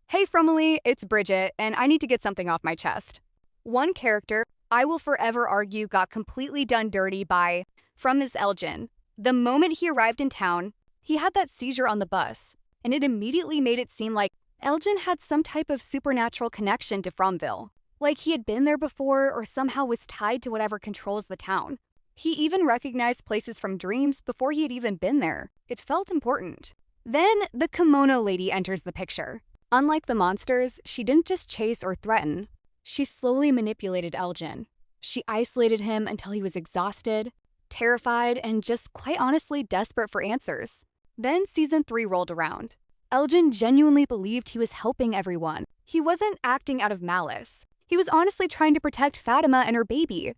Hey Fromville, it's Bridget, and I need to get something off my chest. One character I will forever argue got completely done dirty by from is Elgin. The moment he arrived in town, he had that seizure on the bus, and it immediately made it seem like Elgin had some type of supernatural connection to Fromville. Like he had been there before or somehow was tied to whatever controls the town. He even recognized places from dreams before he had even been there. It felt important. Then the kimono lady enters the picture. Unlike the monsters, she didn't just chase or threaten. She slowly manipulated Elgin. She isolated him until he was exhausted, terrified, and just quite honestly desperate for answers. Then season 3 rolled around. Elgin genuinely believed he was helping everyone. He wasn't acting out of malice. He was honestly trying to protect Fatima and her baby.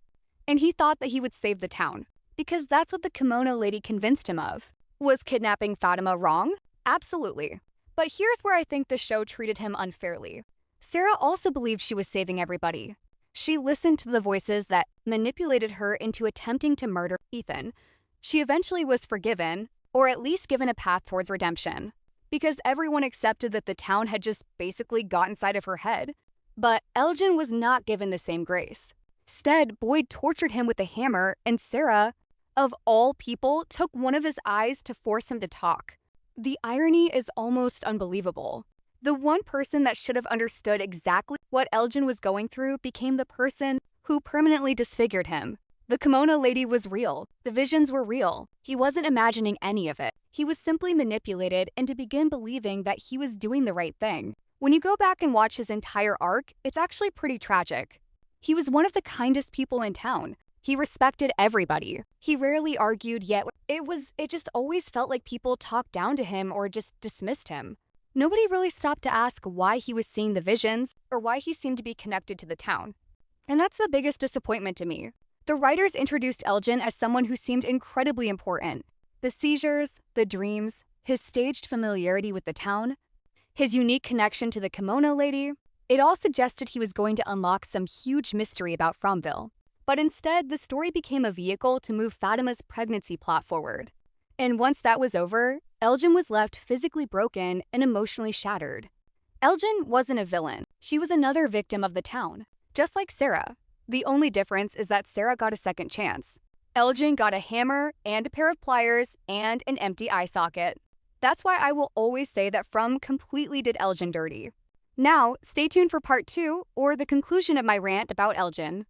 And he thought that he would save the town, because that's what the kimono lady convinced him of. Was kidnapping Fatima wrong? Absolutely. But here's where I think the show treated him unfairly. Sarah also believed she was saving everybody. She listened to the voices that manipulated her into attempting to murder Ethan. She eventually was forgiven, or at least given a path towards redemption, because everyone accepted that the town had just basically got inside of her head. But Elgin was not given the same grace. Instead, Boyd tortured him with a hammer, and Sarah, of all people, took one of his eyes to force him to talk. The irony is almost unbelievable. The one person that should have understood exactly what Elgin was going through became the person who permanently disfigured him. The kimono lady was real. The visions were real. He wasn't imagining any of it. He was simply manipulated into begin believing that he was doing the right thing. When you go back and watch his entire arc, it's actually pretty tragic. He was one of the kindest people in town. He respected everybody. He rarely argued, yet it just always felt like people talked down to him or just dismissed him. Nobody really stopped to ask why he was seeing the visions or why he seemed to be connected to the town. And that's the biggest disappointment to me. The writers introduced Elgin as someone who seemed incredibly important. The seizures, the dreams, his staged familiarity with the town, his unique connection to the kimono lady, it all suggested he was going to unlock some huge mystery about Fromville. But instead, the story became a vehicle to move Fatima's pregnancy plot forward. And once that was over, Elgin was left physically broken and emotionally shattered. Elgin wasn't a villain. She was another victim of the town, just like Sarah. The only difference is that Sarah got a second chance. Elgin got a hammer and a pair of pliers and an empty eye socket. That's why I will always say that From completely did Elgin dirty. Now, stay tuned for part 2 or the conclusion of my rant about Elgin.